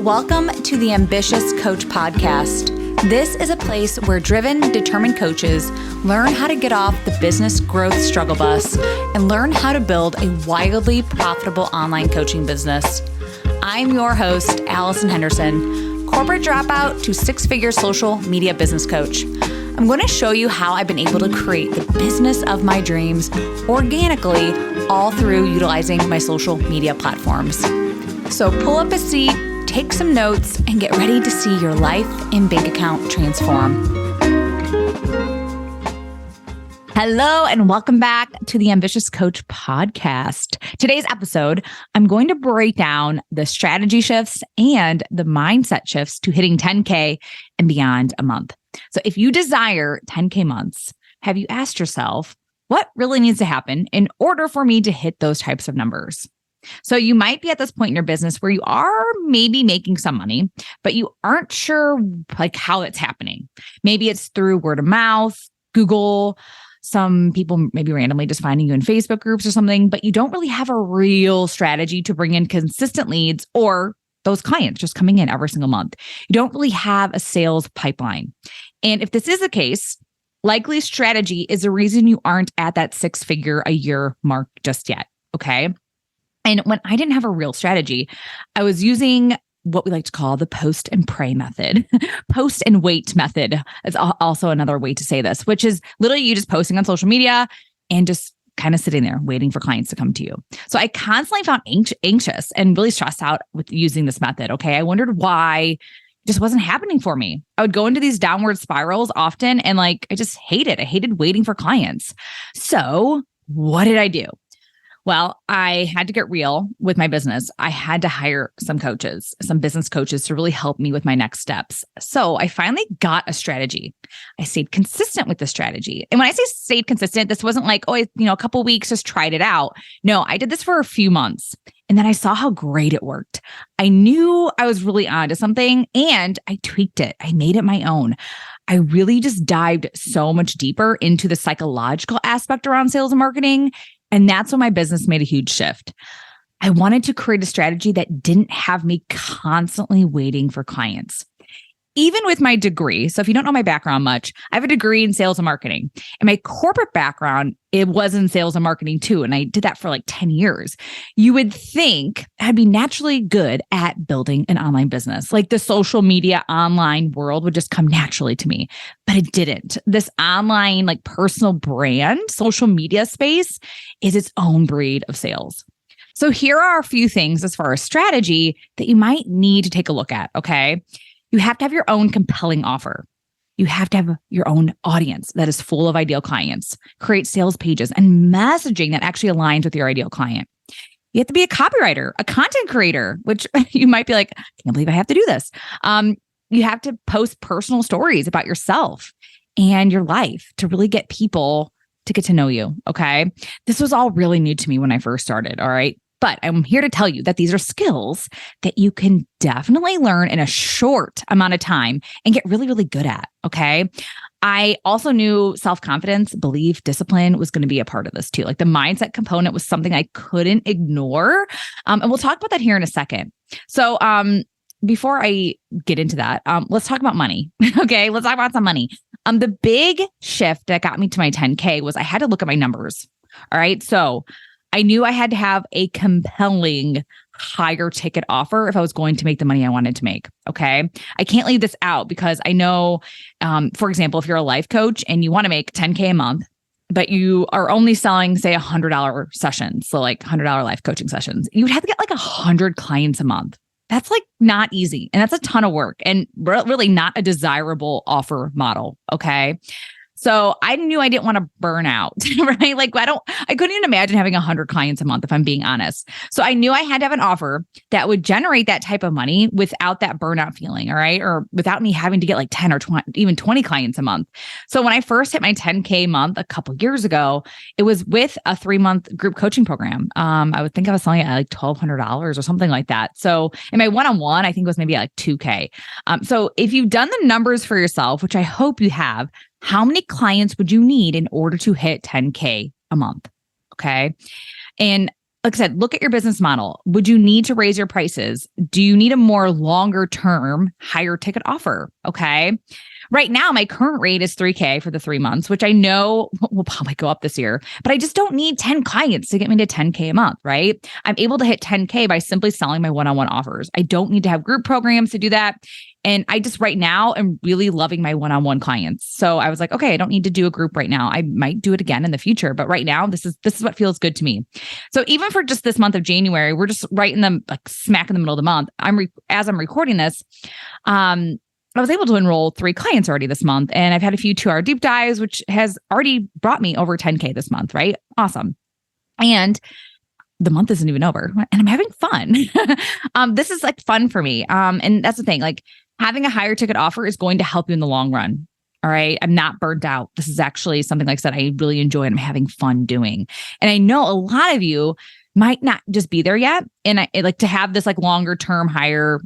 Welcome to the Ambitious Coach Podcast. This is a place where driven, determined coaches learn how to get off the business growth struggle bus and learn how to build a wildly profitable online coaching business. I'm your host, Allison Henderson, corporate dropout to six-figure social media business coach. I'm going to show you how I've been able to create the business of my dreams organically, all through utilizing my social media platforms. So pull up a seat, take some notes, and get ready to see your life and bank account transform. Hello, and welcome back to the Ambitious Coach Podcast. Today's episode, I'm going to break down the strategy shifts and the mindset shifts to hitting 10K and beyond a month. So if you desire 10K months, have you asked yourself, what really needs to happen in order for me to hit those types of numbers? So you might be at this point in your business where you are maybe making some money, but you aren't sure how it's happening. Maybe it's through word of mouth, Google, some people maybe randomly just finding you in Facebook groups or something, but you don't really have a real strategy to bring in consistent leads or those clients just coming in every single month. You don't really have a sales pipeline. And if this is the case, likely strategy is the reason you aren't at that six-figure a year mark just yet. Okay. And when I didn't have a real strategy, I was using what we like to call the post and pray method. Post and wait method is also another way to say this, which is literally you just posting on social media and just kind of sitting there waiting for clients to come to you. So I constantly found anxious and really stressed out with using this method. Okay. I wondered why it just wasn't happening for me. I would go into these downward spirals often and I just hated it. I hated waiting for clients. So what did I do? Well, I had to get real with my business. I had to hire some coaches, some business coaches to really help me with my next steps. So I finally got a strategy. I stayed consistent with the strategy. And when I say stayed consistent, this wasn't a couple of weeks, just tried it out. No, I did this for a few months. And then I saw how great it worked. I knew I was really onto something and I tweaked it. I made it my own. I really just dived so much deeper into the psychological aspect around sales and marketing. And that's when my business made a huge shift. I wanted to create a strategy that didn't have me constantly waiting for clients. Even with my degree, so if you don't know my background much, I have a degree in sales and marketing. And my corporate background, it was in sales and marketing too. And I did that for 10 years. You would think I'd be naturally good at building an online business. The social media online world would just come naturally to me, but it didn't. This online, personal brand, social media space is its own breed of sales. So here are a few things as far as strategy that you might need to take a look at, okay? You have to have your own compelling offer. You have to have your own audience that is full of ideal clients. Create sales pages and messaging that actually aligns with your ideal client. You have to be a copywriter, a content creator, which you might be like, I can't believe I have to do this. You have to post personal stories about yourself and your life to really get people to get to know you. Okay. This was all really new to me when I first started. All right. But I'm here to tell you that these are skills that you can definitely learn in a short amount of time and get really, really good at. Okay. I also knew self-confidence, belief, discipline was going to be a part of this too. The mindset component was something I couldn't ignore. And we'll talk about that here in a second. So, before I get into that, let's talk about money. Okay. Let's talk about some money. The big shift that got me to my 10K was I had to look at my numbers. All right. So I knew I had to have a compelling higher ticket offer if I was going to make the money I wanted to make. Okay. I can't leave this out because I know, for example, if you're a life coach and you want to make 10K a month, but you are only selling, say, $100 sessions, so $100 life coaching sessions, you would have to get 100 clients a month. That's not easy. And that's a ton of work and really not a desirable offer model. Okay. So I knew I didn't want to burn out, right? I couldn't even imagine having 100 clients a month, if I'm being honest. So I knew I had to have an offer that would generate that type of money without that burnout feeling, all right? Or without me having to get 10 or 20, even 20 clients a month. So when I first hit my 10K month a couple years ago, it was with a 3-month group coaching program. I would think I was selling it at $1,200 or something like that. So in my one-on-one, I think it was maybe $2K. So if you've done the numbers for yourself, which I hope you have, how many clients would you need in order to hit 10K a month? Okay. And like I said, look at your business model. Would you need to raise your prices? Do you need a more longer term, higher ticket offer? Okay. Right now, my current rate is $3,000 for the 3 months, which I know will probably go up this year, but I just don't need 10 clients to get me to $10,000 a month, right? I'm able to hit $10,000 by simply selling my one-on-one offers. I don't need to have group programs to do that. And I just right now am really loving my one-on-one clients. So I was like, okay, I don't need to do a group right now. I might do it again in the future, but right now this is what feels good to me. So even for just this month of January, we're just right in the like smack in the middle of the month. As I'm recording this, I was able to enroll 3 clients already this month, and I've had a few 2-hour deep dives, which has already brought me over $10,000 this month, right? Awesome. And the month isn't even over, and I'm having fun. This is like fun for me. And that's the thing, like having a higher ticket offer is going to help you in the long run. All right. I'm not burnt out. This is actually something, like I said, I really enjoy and I'm having fun doing. And I know a lot of you might not just be there yet. And I like to have this like longer term, higher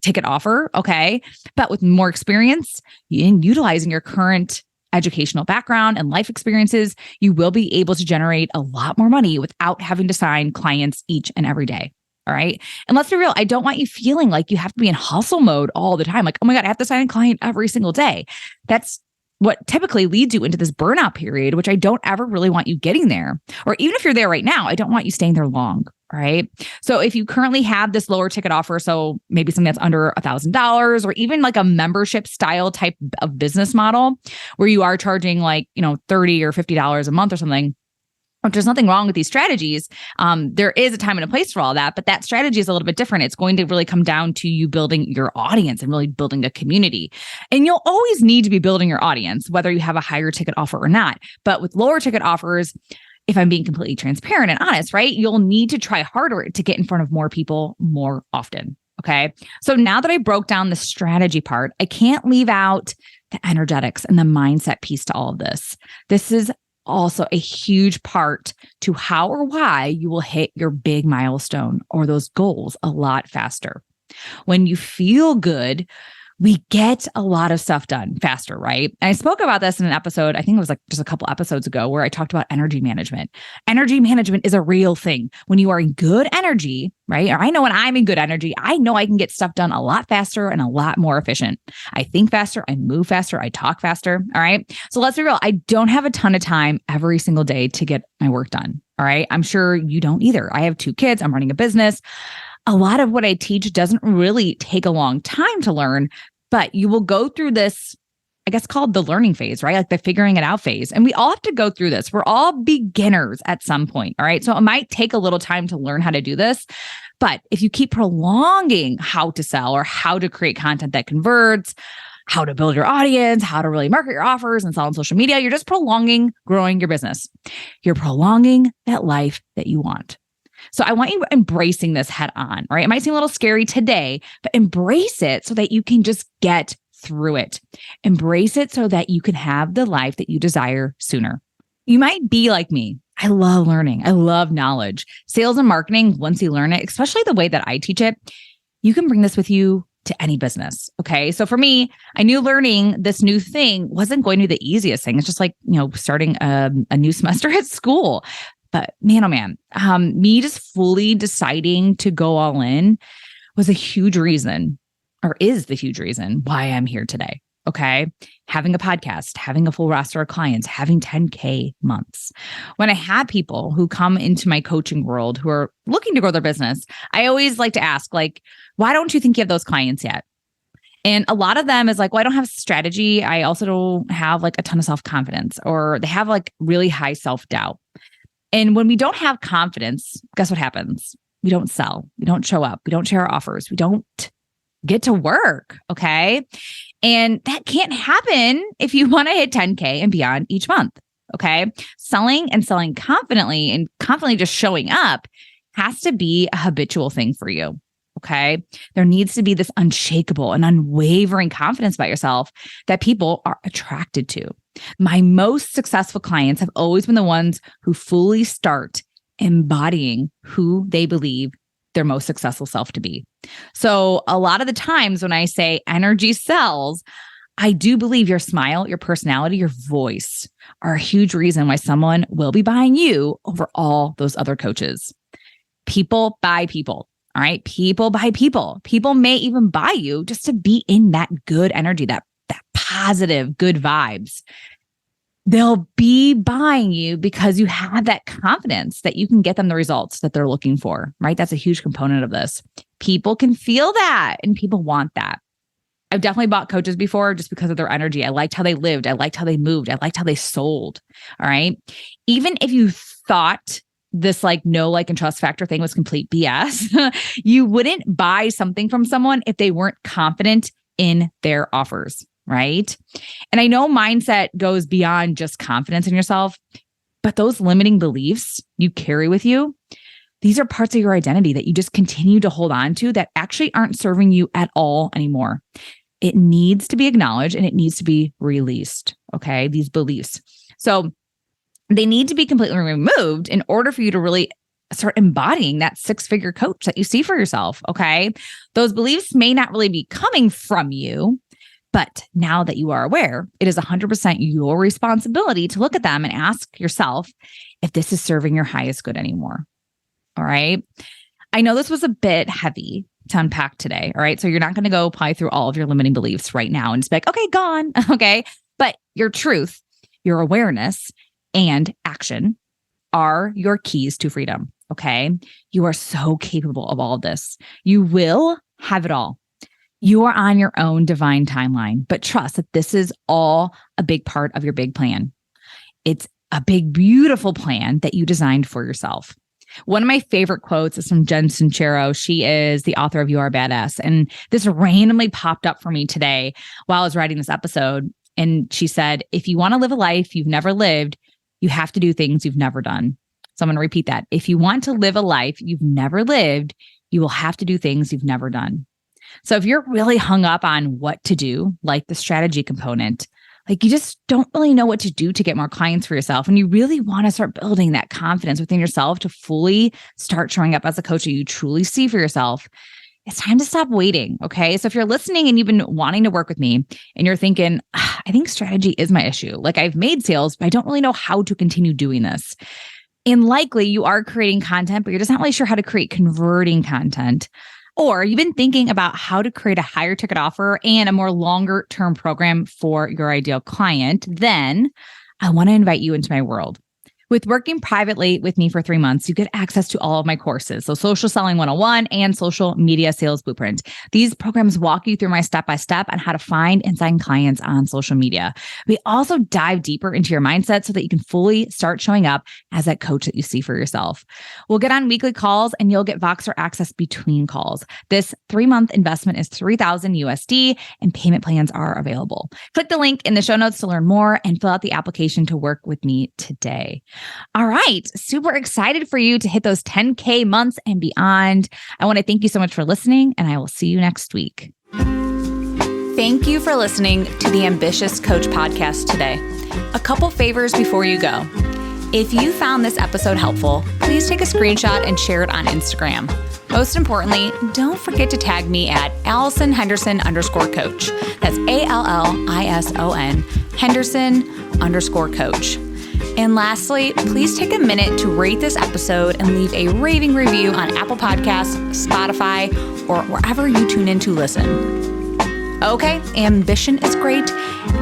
ticket offer. Okay. But with more experience in utilizing your current educational background and life experiences, you will be able to generate a lot more money without having to sign clients each and every day. All right. And let's be real. I don't want you feeling like you have to be in hustle mode all the time. Like, oh my God, I have to sign a client every single day. That's what typically leads you into this burnout period, which I don't ever really want you getting there. Or even if you're there right now, I don't want you staying there long. All right. So if you currently have this lower ticket offer, so maybe something that's under $1,000 or even like a membership style type of business model where you are charging like, $30 or $50 a month or something, which there's nothing wrong with these strategies. There is a time and a place for all that, but that strategy is a little bit different. It's going to really come down to you building your audience and really building a community. And you'll always need to be building your audience, whether you have a higher ticket offer or not. But with lower ticket offers, if I'm being completely transparent and honest, right, you'll need to try harder to get in front of more people more often. Okay. So now that I broke down the strategy part, I can't leave out the energetics and the mindset piece to all of this. This is also a huge part to how or why you will hit your big milestone or those goals a lot faster. When you feel good, we get a lot of stuff done faster, right? And I spoke about this in an episode, I think it was like just a couple episodes ago, where I talked about energy management. Energy management is a real thing. When you are in good energy, right? Or I know when I'm in good energy, I know I can get stuff done a lot faster and a lot more efficient. I think faster, I move faster, I talk faster. All right. So let's be real. I don't have a ton of time every single day to get my work done. All right. I'm sure you don't either. I have 2 kids. I'm running a business. A lot of what I teach doesn't really take a long time to learn, but you will go through this, I guess, called the learning phase, right? Like the figuring it out phase. And we all have to go through this. We're all beginners at some point. All right. So it might take a little time to learn how to do this. But if you keep prolonging how to sell or how to create content that converts, how to build your audience, how to really market your offers and sell on social media, you're just prolonging growing your business. You're prolonging that life that you want. So I want you embracing this head on, right? It might seem a little scary today, but embrace it so that you can just get through it. Embrace it so that you can have the life that you desire sooner. You might be like me. I love learning. I love knowledge. Sales and marketing, once you learn it, especially the way that I teach it, you can bring this with you to any business. Okay. So for me, I knew learning this new thing wasn't going to be the easiest thing. It's just like, starting a new semester at school. But man, oh man, me just fully deciding to go all in was a huge reason, or is the huge reason why I'm here today. Okay. Having a podcast, having a full roster of clients, having 10K months. When I have people who come into my coaching world who are looking to grow their business, I always like to ask, like, why don't you think you have those clients yet? And a lot of them is like, well, I don't have strategy. I also don't have like a ton of self-confidence, or they have like really high self-doubt. And when we don't have confidence, guess what happens? We don't sell. We don't show up. We don't share our offers. We don't get to work. Okay. And that can't happen if you want to hit 10K and beyond each month. Okay. Selling and selling confidently and confidently just showing up has to be a habitual thing for you. Okay. There needs to be this unshakable and unwavering confidence about yourself that people are attracted to. My most successful clients have always been the ones who fully start embodying who they believe their most successful self to be. So a lot of the times when I say energy sells, I do believe your smile, your personality, your voice are a huge reason why someone will be buying you over all those other coaches. People buy people. All right. People buy people. People may even buy you just to be in that good energy, that positive, good vibes. They'll be buying you because you have that confidence that you can get them the results that they're looking for, right? That's a huge component of this. People can feel that and people want that. I've definitely bought coaches before just because of their energy. I liked how they lived. I liked how they moved. I liked how they sold. All right. Even if you thought this know, like, and trust factor thing was complete BS, you wouldn't buy something from someone if they weren't confident in their offers. Right. And I know mindset goes beyond just confidence in yourself, but those limiting beliefs you carry with you, these are parts of your identity that you just continue to hold on to that actually aren't serving you at all anymore. It needs to be acknowledged and it needs to be released. Okay. These beliefs. So they need to be completely removed in order for you to really start embodying that 6-figure coach that you see for yourself. Okay. Those beliefs may not really be coming from you, but now that you are aware, it is 100% your responsibility to look at them and ask yourself if this is serving your highest good anymore. All right. I know this was a bit heavy to unpack today. All right. So you're not going to go apply through all of your limiting beliefs right now and just be like, okay, gone. Okay. But your truth, your awareness, and action are your keys to freedom. Okay. You are so capable of all of this. You will have it all. You are on your own divine timeline, but trust that this is all a big part of your big plan. It's a big, beautiful plan that you designed for yourself. One of my favorite quotes is from Jen Sincero. She is the author of You Are Badass. And this randomly popped up for me today while I was writing this episode. And she said, if you want to live a life you've never lived, you have to do things you've never done. So I'm going to repeat that. If you want to live a life you've never lived, you will have to do things you've never done. So if you're really hung up on what to do, like the strategy component, like you just don't really know what to do to get more clients for yourself, and you really want to start building that confidence within yourself to fully start showing up as a coach that you truly see for yourself, it's time to stop waiting. Okay. So if you're listening and you've been wanting to work with me and you're thinking, I think strategy is my issue. Like I've made sales, but I don't really know how to continue doing this. And likely you are creating content, but you're just not really sure how to create converting content. Or you've been thinking about how to create a higher ticket offer and a more longer term program for your ideal client, then I want to invite you into my world. With working privately with me for 3 months, you get access to all of my courses. So Social Selling 101 and Social Media Sales Blueprint. These programs walk you through my step-by-step on how to find and sign clients on social media. We also dive deeper into your mindset so that you can fully start showing up as that coach that you see for yourself. We'll get on weekly calls and you'll get Voxer access between calls. This 3-month investment is $3,000 USD and payment plans are available. Click the link in the show notes to learn more and fill out the application to work with me today. All right. Super excited for you to hit those 10K months and beyond. I want to thank you so much for listening, and I will see you next week. Thank you for listening to the Ambitious Coach podcast today. A couple favors before you go. If you found this episode helpful, please take a screenshot and share it on Instagram. Most importantly, don't forget to tag me at Allison Henderson _coach. That's ALLISON Henderson_coach. And lastly, please take a minute to rate this episode and leave a raving review on Apple Podcasts, Spotify, or wherever you tune in to listen. Okay, ambition is great,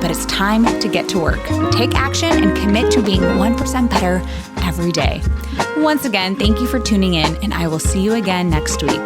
but it's time to get to work. Take action and commit to being 1% better every day. Once again, thank you for tuning in, and I will see you again next week.